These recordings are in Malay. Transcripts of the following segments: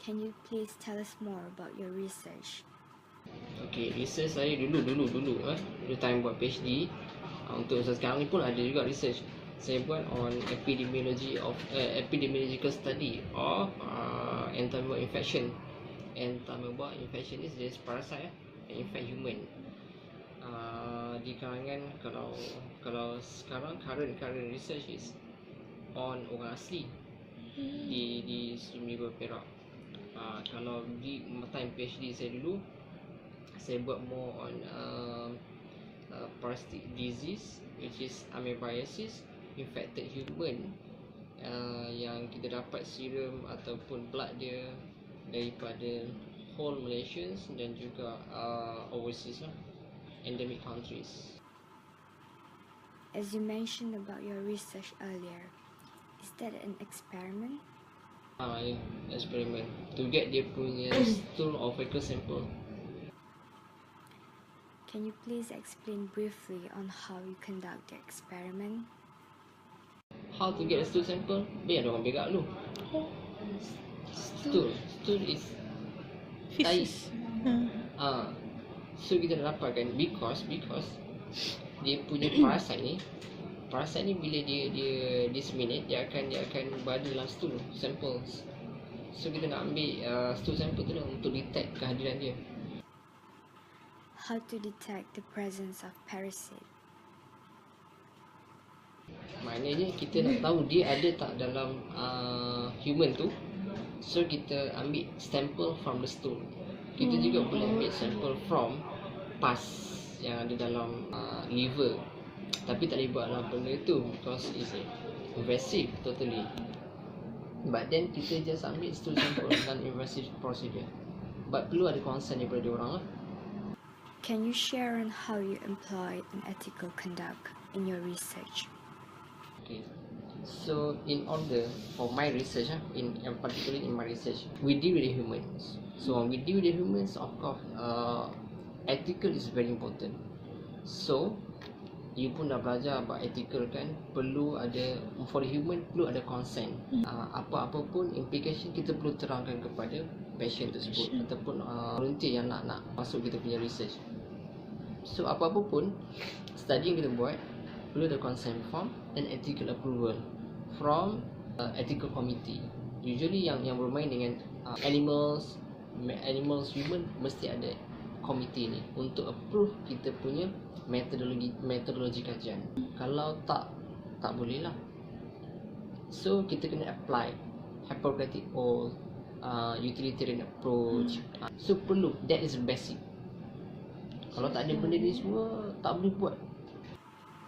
Can you please tell us more about your research? Okay, research saya dulu time buat PhD. Untuk sekarang ni pun ada juga research. Saya buat on epidemiological study of entamoeba infection. Entamoeba infection is just parasite yang infect human. Di kalangan kalau sekarang current research is on orang asli di Sumber Perak. Kalau di time PhD saya dulu, saya buat more on parasitic disease, which is amoebiasis, infected human, yang kita dapat serum ataupun blood dia daripada whole Malaysians dan juga overseas lah, endemic countries. As you mentioned about your research earlier, is that an experiment? Yeah, experiment to get dia punya stool or fecal sample. Can you please explain briefly on how you conduct the experiment? How to get a stool sample? Biar ada orang berak dulu. Stool is Feces. So kita nak dapatkan because dia punya parasite ni bila dia disseminate, dia akan berada dalam stool samples. So kita nak ambil stool sample tu untuk detect kehadiran dia. How to detect the presence of parasite? Maknanya kita nak tahu dia ada tak dalam human tu. So kita ambil sample from the stool. Kita juga boleh ambil sample from pus yang ada dalam liver. Tapi tak boleh buat dalam benda tu because it's invasive totally. But then kita just ambil stool sample dan invasive procedure. But perlu ada consent daripada diorang lah. Can you share on how you employ an ethical conduct in your research? Okay. So in order for my research, particularly in my research, we deal with the humans. So when we deal with the humans, of course, ethical is very important. So you pun dah belajar about ethical kan, perlu ada, for the human perlu ada consent. Apa-apa pun implication kita perlu terangkan kepada patient tersebut ataupun volunteer yang nak masuk kita punya research. So apa-apa pun study yang kita buat perlu ada consent form and ethical approval from ethical committee. Usually yang bermain dengan animals, human, mesti ada komiti ni untuk approve kita punya metodologi kajian. Kalau tak boleh lah. So kita kena apply Hippocratic Oath, utilitarian approach. So perlu, that is basic. Kalau tak ada benda ni semua, tak boleh buat.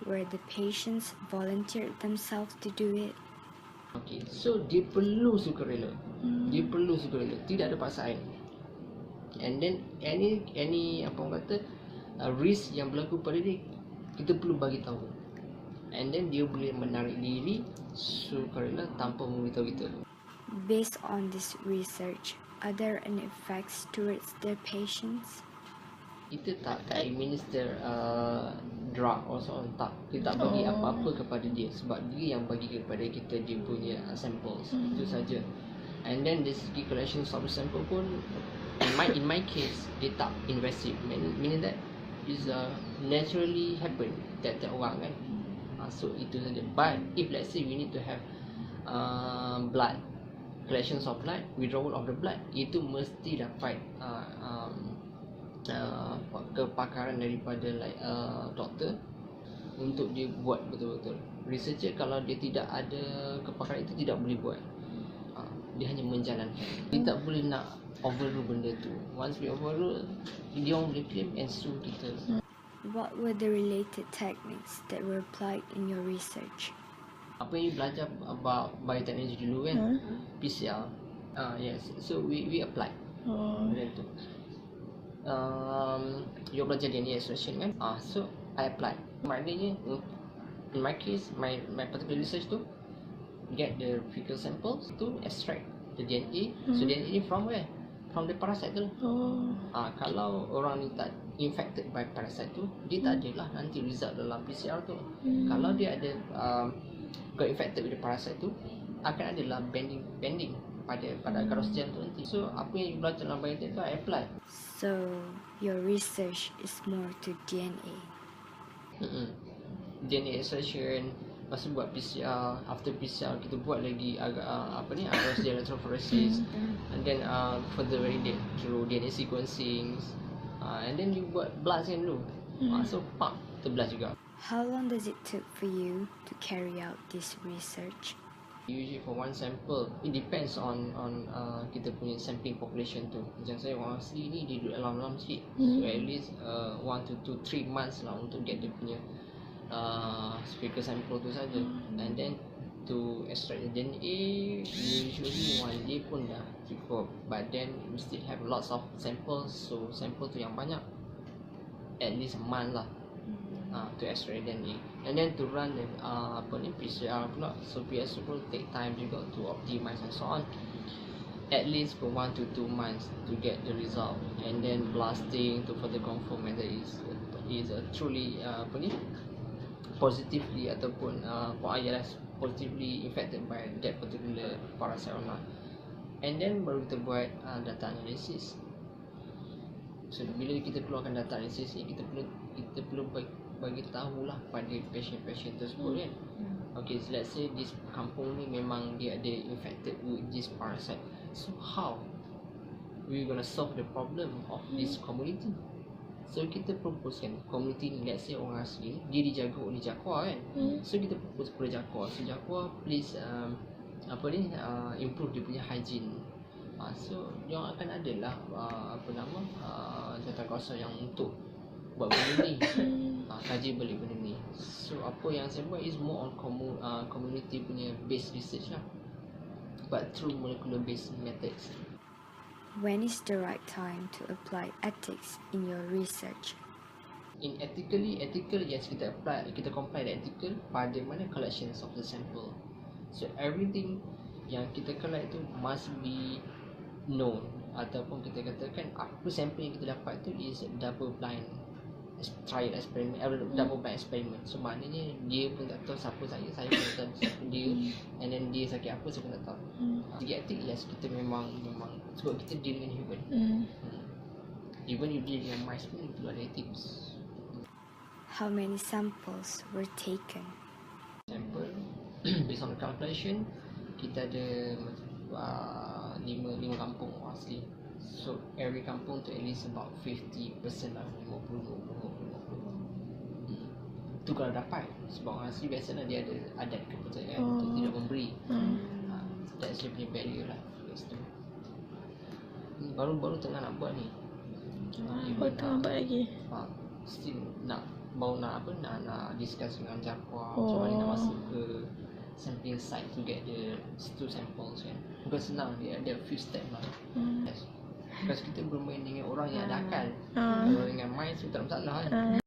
Where the patients volunteered themselves to do it? Okay, so dia perlu sukarela. Dia perlu sukarela, tidak ada paksaan. And then any apa orang kata risk yang berlaku pada dia, kita perlu bagi tahu. And then dia boleh menarik diri sukarela tanpa memberitahu kita. Based on this research, are there any effects towards their patients? Kita tak administer drug also tak. Kita tak bagi apa-apa kepada dia sebab dia yang bagi kepada kita dia punya samples. Itu saja. And then the segi collection of sample pun in my case dia tak invasive, meaning that is naturally happen that orang kan. So itu saja. But if let's say we need to have blood, collections of blood, withdrawal of the blood, itu mesti dapat kepakaran daripada doktor untuk dia buat betul-betul. Researcher kalau dia tidak ada kepakaran itu tidak boleh buat. Dia hanya menjalankan. Dia tak boleh nak overrule benda tu. Once we overrule, dia orang boleh claim and sue kita. What were the related techniques that were applied in your research? Apa yang you belajar about biotechnology dulu kan? PCR. Yes. So we applied. Benda tu. You belajar DNA extraction kan? So I applied. Maknanya in my case, my particular research tu get the fecal samples to extract the DNA. So DNA ni from where? From the parasite tu. Kalau orang ni tak infected by parasite tu, dia tak ada lah nanti result dalam PCR tu. Kalau dia ada got infected with the parasite tu, akan adalah banding pada akar sejarah tu nanti. So apa yang you belajar dalam biotech tu I apply. So your research is more to DNA. DNA extraction, masa buat PCR, after PCR kita buat lagi agak akar sejarah electrophoresis, and then further validate through DNA sequencing, and then you buat blast kan dulu. So kita blast juga. How long does it take for you to carry out this research? Usually for one sample, it depends on kita punya sampling population tu. Macam saya orang asli ni dia duduk dalam sikit, so at least 1 to 3 months lah untuk get dia punya speaker sample tu saja. And then to extract the DNA, usually 1 day pun dah cukup. But then we still have lots of samples, so sample tu yang banyak, at least a month lah. To extract DNA, and then to run the PCR pula, so PCR pun take time juga to optimize and so on. At least for 1 to 2 months to get the result, and then blasting to further confirm whether is truly positively ataupun positively infected by that particular parasite or not. And then baru kita buat data analysis. So bila kita keluarkan data analysis ni, kita perlu bagi tahulah pada patient tersebut kan. Okay, so let's say this kampung ni memang dia ada infected with this parasite. So how we gonna solve the problem of this community? So kita propose kan, community ni, let's say orang asli dia dijaga oleh Jakwa kan. So kita propose kepada Jakwa, so Jakwa please improve dia punya hygiene. So dia akan adalah jawatankuasa yang untuk buat benda ni, kaji balik benda ni. So apa yang saya buat is more on community punya based research lah, but through molecular based methods. When is the right time to apply ethics in your research? In ethical yes, kita comply the ethical pada mana collections of the sample. So everything yang kita collect tu must be known, ataupun kita katakan apa sample yang kita dapat tu is double blind trial experiment, double blind experiment. So maknanya dia pun tak tahu siapa saya pun tak tahu siapa dia, and then dia sakit apa saya pun tak tahu. Segi etik yes, kita memang sebab kita deal dengan human. Even you deal dengan mice pun itu ada ethics. How many samples were taken? Sample based on the calculation, kita ada 5 kampung asli. So every kampung tu at least about 50% lah, 50. Tu kalau dapat, sebab orang asli biasalah dia ada adat kepercayaan untuk tidak memberi. That's dia punya barrier lah. Baru tengah nak buat ni. Tengah buat lagi. Still nak discuss dengan Jakwa macam mana nak masuk ke sampling site to get the 2 samples kan. Bukan senang, dia ada a few step lah. Yes. Because kita bermain dengan orang yang ada akal. Kalau dengan mind tu tak masalah kan.